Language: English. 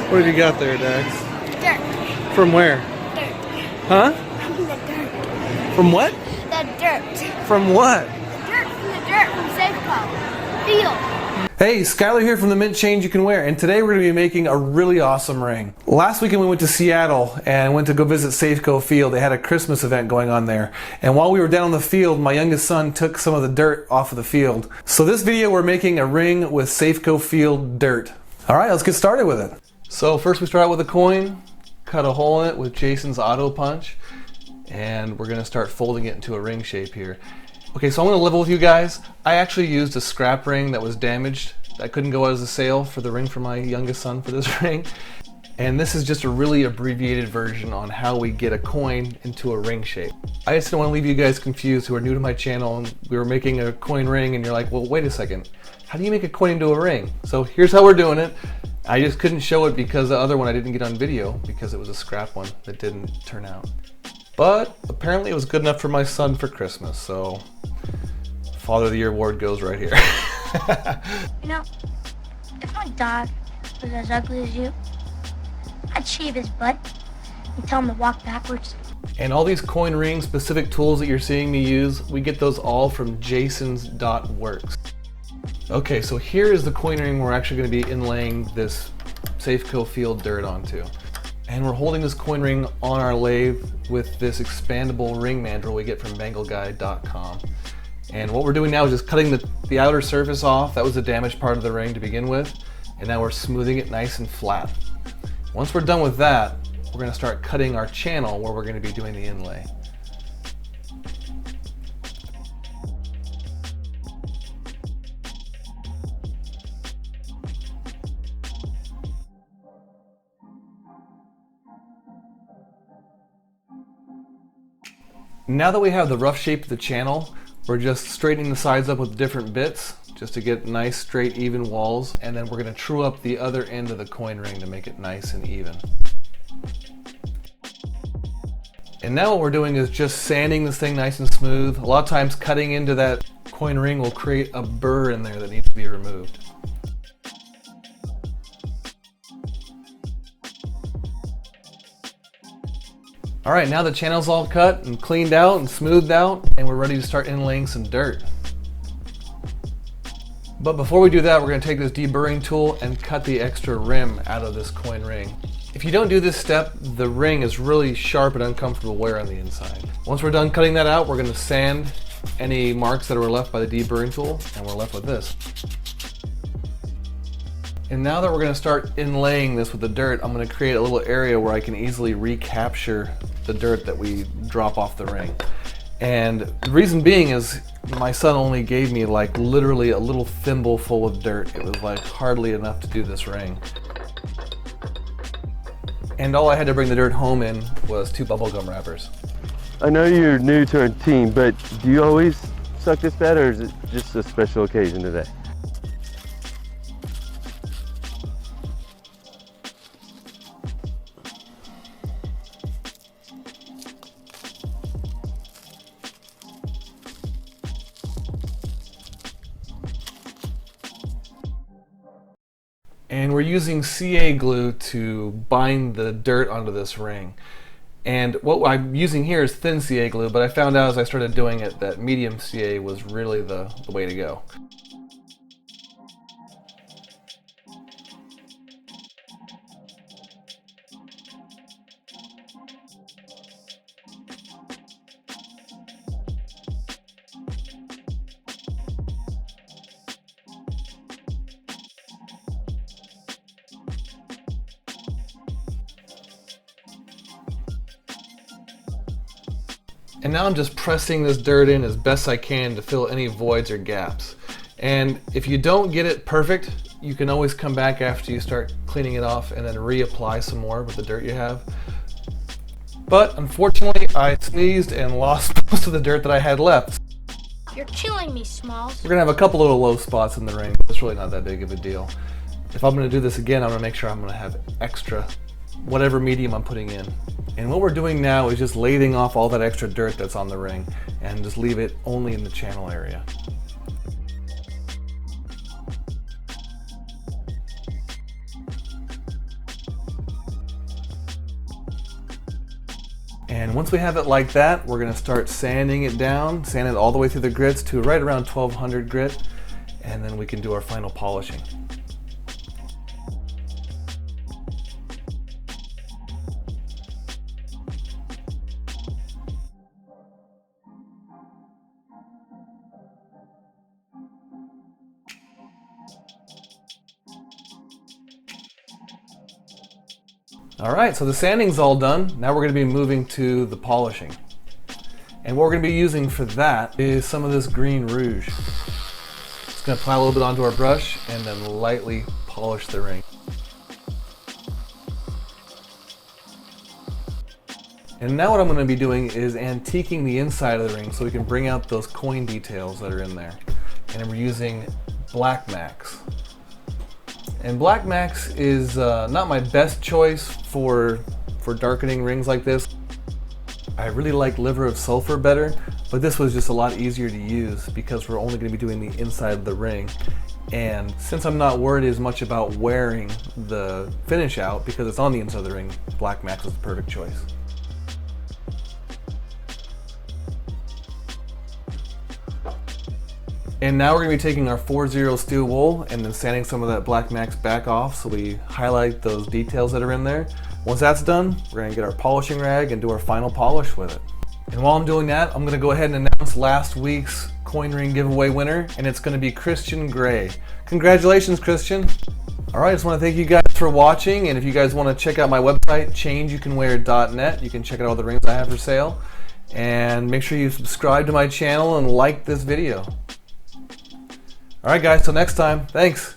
What have you got there, Dax? Dirt. From where? Dirt. Huh? From the dirt. From what? The dirt. From what? The dirt from Safeco. Field. Hey, Skylar here from the Mint Changeyoucanwear, and today we're going to be making a really awesome ring. Last weekend we went to Seattle and went to go visit Safeco Field. They had a Christmas event going on there. And while we were down on the field, my youngest son took some of the dirt off of the field. So this video we're making a ring with Safeco Field dirt. Alright, let's get started with it. So first we start out with a coin, cut a hole in it with Jason's auto punch, and we're going to start folding it into a ring shape here. Okay, so I'm going to level with you guys. I actually used a scrap ring that was damaged. That couldn't go out as a sale for the ring for my youngest son for this ring. And this is just a really abbreviated version on how we get a coin into a ring shape. I just didn't want to leave you guys confused who are new to my channel, and we were making a coin ring and you're like, well, wait a second. How do you make a coin into a ring? So here's how we're doing it. I just couldn't show it because the other one I didn't get on video because it was a scrap one that didn't turn out. But apparently it was good enough for my son for Christmas, so Father of the Year award goes right here. You know, if my dog was as ugly as you, I'd shave his butt and tell him to walk backwards. And all these coin ring specific tools that you're seeing me use, we get those all from jasons.works. Okay, so here is the coin ring we're actually going to be inlaying this Safeco Field dirt onto. And we're holding this coin ring on our lathe with this expandable ring mandrel we get from bangleguy.com. And what we're doing now is just cutting the outer surface off. That was the damaged part of the ring to begin with. And now we're smoothing it nice and flat. Once we're done with that, we're going to start cutting our channel where we're going to be doing the inlay. Now that we have the rough shape of the channel, we're just straightening the sides up with different bits just to get nice, straight, even walls. And then we're going to true up the other end of the coin ring to make it nice and even. And now what we're doing is just sanding this thing nice and smooth. A lot of times cutting into that coin ring will create a burr in there that needs to be removed. Alright, now the channel's all cut and cleaned out and smoothed out, and we're ready to start inlaying some dirt. But before we do that, we're going to take this deburring tool and cut the extra rim out of this coin ring. If you don't do this step, the ring is really sharp and uncomfortable wear on the inside. Once we're done cutting that out, we're going to sand any marks that were left by the deburring tool, and we're left with this. And now that we're going to start inlaying this with the dirt, I'm going to create a little area where I can easily recapture the dirt that we drop off the ring. And the reason being is my son only gave me like literally a little thimble full of dirt. It was like hardly enough to do this ring. And all I had to bring the dirt home in was 2 bubblegum wrappers. I know you're new to our team, but do you always suck this bad, or is it just a special occasion today? And we're using CA glue to bind the dirt onto this ring. And what I'm using here is thin CA glue, but I found out as I started doing it that medium CA was really the way to go. And now I'm just pressing this dirt in as best I can to fill any voids or gaps. And if you don't get it perfect, you can always come back after you start cleaning it off and then reapply some more with the dirt you have. But unfortunately, I sneezed and lost most of the dirt that I had left. You're killing me, Smalls. We're gonna have a couple little low spots in the ring, but it's really not that big of a deal. If I'm gonna do this again, I'm gonna make sure I'm gonna have extra whatever medium I'm putting in. And what we're doing now is just lathing off all that extra dirt that's on the ring and just leave it only in the channel area. And once we have it like that, we're going to start sanding it down, sand it all the way through the grits to right around 1200 grit, and then we can do our final polishing. Alright, so the sanding's all done. Now we're going to be moving to the polishing. And what we're going to be using for that is some of this green rouge. Just going to apply a little bit onto our brush and then lightly polish the ring. And now what I'm going to be doing is antiquing the inside of the ring so we can bring out those coin details that are in there. And we're using black max. And black max is not my best choice for darkening rings like this. I really like liver of sulfur better, but this was just a lot easier to use because we're only going to be doing the inside of the ring. And since I'm not worried as much about wearing the finish out because it's on the inside of the ring, black max is the perfect choice. And now we're going to be taking our 4-0 steel wool and then sanding some of that black max back off so we highlight those details that are in there. Once that's done, we're going to get our polishing rag and do our final polish with it. And while I'm doing that, I'm going to go ahead and announce last week's coin ring giveaway winner, and it's going to be Christian Gray. Congratulations, Christian. Alright, I just want to thank you guys for watching, and if you guys want to check out my website, Changeyoucanwear.net, you can check out all the rings I have for sale. And make sure you subscribe to my channel and like this video. Alright guys, till next time, thanks.